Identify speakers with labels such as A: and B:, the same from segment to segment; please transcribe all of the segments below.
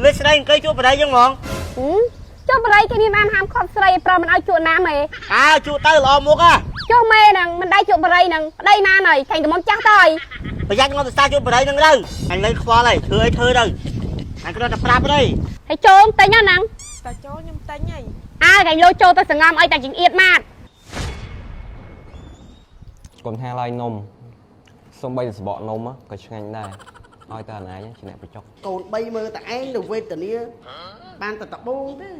A: លើស្រីអង្គជួបបដៃយ៉ាងហ្មង
B: ចុះបដៃគេមានបានហាមខត់ស្រីប្រុសមិនឲ្យជួបណាមេ
A: ជួបទៅល្អមុខហ៎
B: ចុះមេហ្នឹងមិនដៃជួបបដៃហ្នឹងប្តីណាណៃខាញ់តែមុនចាស់ទៅ
A: ប្រយ័ត្នងត់ទៅសារជួបបដៃហ្នឹងទៅអញលើខ្វល់ហើយធ្វើឲ្យធ្វើទៅអញគ្រាន់តែប្រាប់ទេ
B: ហើយចូលទិញហ្នឹង
C: តាចូលខ្ញុំទិញហី
B: កាញ់លោចូលទៅសង្ងំអីតែចង្អៀតម៉ាត់
D: កូនថាឡើយនំសំបីសបកនំក៏ឆ្ងាញ់ដែរឲ្យតើណាយជាអ្នកបញ្ចុក
E: កូន3មើលតែឯងនៅវេទនាបានតែដបងទេ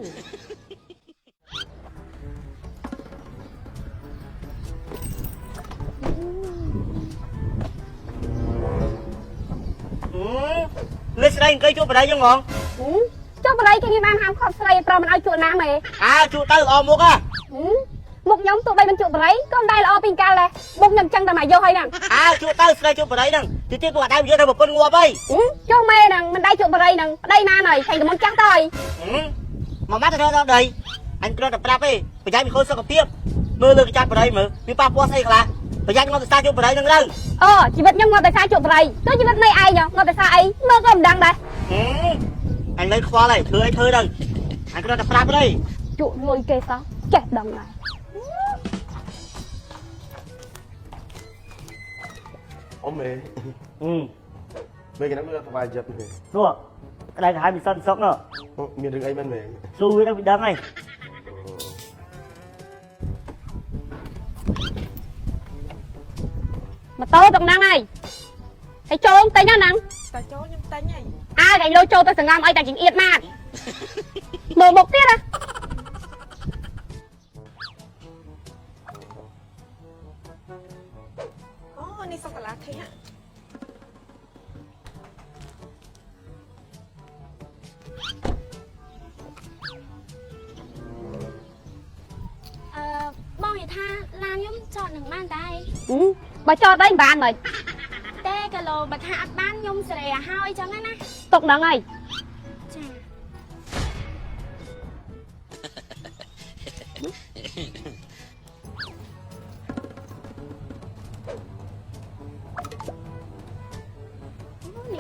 A: លើស្រីអង្គជួបបដៃយ៉ាងហ្មង
B: ចុះបដៃគេមានបានហាមខត់ស្រីប្រុសមិនឲ្យជួបណាមេ
A: ជួបទៅល្អមុខហ៎
B: មុខខ្ញុំទោះបីមិនជួបបដៃក៏មិនដែរល្អពីកាលដែរមុខខ្ញុំចឹងតែមកយកហើយហ្នឹង
A: ជួបទៅស្រីជួបបដៃហ្នឹងទីទៀតគាត់អត់ដែរយកទៅប្រពន្ធងាប់អី
B: ចុះមេហ្នឹងមិនដែរជួបបដៃហ្នឹងប្តីណាណៃខាញ់តែមុនចាស់ទៅ
A: មកម៉ាត់ទៅដល់ដីអញគ្រាន់តែប្រាប់ទេប្រយ័ត្នមានខូចសុខភាពមើលលើកចាត់បដៃមើលវាប៉ះពាល់ស្អីខ្លះប្រយ័ត្នងត់ទៅសារជួបបដៃហ្នឹងទៅ
B: ជីវិតខ្ញុំងត់តែសារជួបបដៃទៅជីវិតនៃឯងងត់តែសារអីមើលក៏មិនដឹងដែរ
A: អញលើខ្វល់ហើយធ្វើឲ្យធ្វើទៅអញគ្រាន់តែប្រាប់ទេ
B: ជក់លុយគេសោះចេះដឹងដែរ
F: អូមេមេគេនឹងមើលស្បាយចិត្តទេ
A: នោះក្តៅក្រហាយមានសន្តិសុខនោះ
F: មានរឿងអីមែនមេ
A: ស៊ូវាទៅវាដឹងហើយ
B: ម៉ូតូតុកហ្នឹងហើយចូលទិញហ្នឹង
C: តាចូលខ្ញុំទិញហី
B: កាញ់លោចូលទៅសង្ងំអីតែចង្អៀតម៉ាត់មើលមុខទៀត
C: អូនេះសូកូឡាខេក
G: បងនិយាយថាឡានខ្ញុំចតនឹងបានតែ
B: បើចតអីបានមិន
G: តែកាឡូបើថាអត់បានខ្ញុំសេរីឲ្យហើយចឹងណា
B: ទុកហ្នឹងហើយ
G: ចាន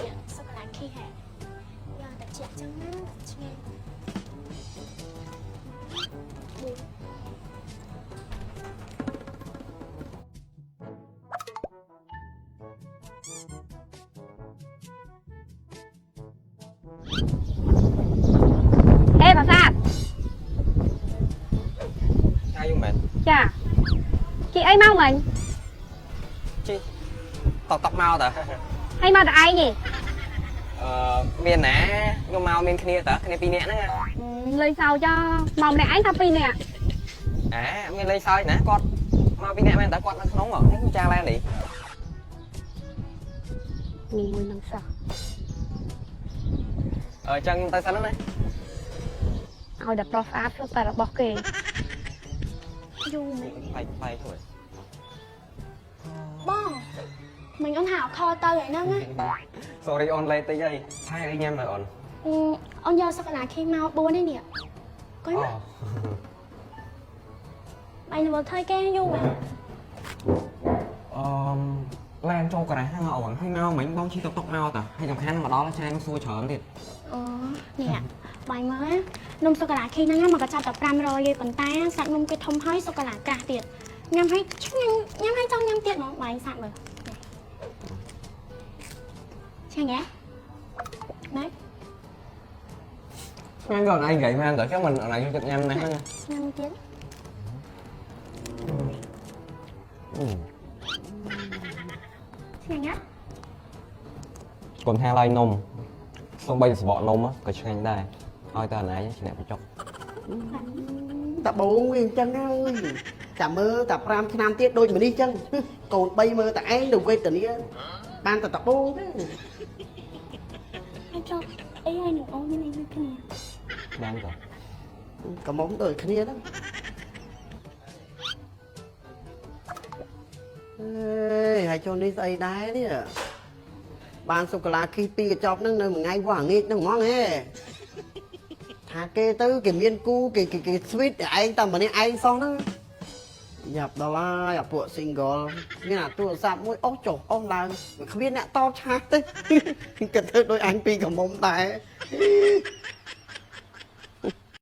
G: េះសូកូឡាខេកហ៎យ៉ាងតែជាចឹងណាឆ្ងាញ់
B: ប្រាសាទ
D: ហើយយំមែន
B: ចាជីអីមកមិញ
D: ជីតក់មកតើ
B: ហើយមកតែឯងទេ
D: មានណាខ្ញុំមកមានគ្នាតើគ្នា2នាក់ហ្នឹង
B: លេងសើចមកម្នាក់ឯងថា2នាក់
D: មានលេងសើចណាគាត់មក2នាក់មែនតើគាត់នៅក្នុងនេះចាឡែននេះ
B: មានមួយនឹងសោះ
D: ចឹងទៅសិនណា
B: ឲ្យតែប្រុសស្អាតគឺតែរបស់គេ
G: យូរមែន
D: បាយthôi
G: បងmình ăn hảo kho tao vậy nâng á
D: sorry on lên tới đây hai anh em rồi on
G: on do sao là khi mau buôn đấy nè có mắt mày vừa thay cái du mà
D: lan cho cái này hai ngậu hay mau mình bong chi tóc mau ta hay thằng khăn mà đó là trai nó xui chởn thì
G: nè bài mới nôm sô cô la khi nó mà có chặt tập ram rồi vậy còn ta sạch nôm cái thông hơi sô cô la cả tiệt nhắm hay trong nhắm tiệt nó bài sạch rồi xem nhé đấy
D: ăn gần ai vậy mà ăn đợi các mình ở lại cho nhanh này
G: nhắm tiệt xem nhé
D: còn hai lai nôm xong bây giờ bỏ nôm cóឆ្ងាញ់ដែរឲ្យតើណាយជាអ្នកបញ្ចុក
E: តាបងវាអញ្ចឹងហើយចាំមើលតា5ឆ្នាំទៀតដូចម្នេះអញ្ចឹងកូន3មើលតែឯងនៅវេទនាបានតែតាបងទេ
G: អញ្ចឹងអីហើយនឹងអូននេះដូចគ្នា
D: បានតើ
E: កំមុំដូចគ្នាហ្នឹងហើយចូលនេះស្អីដែរនេះបានសូកូឡាគី2កញ្ចប់ហ្នឹងនៅមួយថ្ងៃវោះងាកហ្នឹងហ្មងហេថាគេទៅគេមានគូគេស្វីតឯងតែម្នាក់ឯងសោះហ្នឹង យ៉ាប់ដល់ហើយអាពួក single មានអាទូរស័ព្ទមួយអស់ចុះអស់ឡើងគ្មានអ្នកតបឆាតទេគិតធ្វើដោយអញពីកំមុំដែរ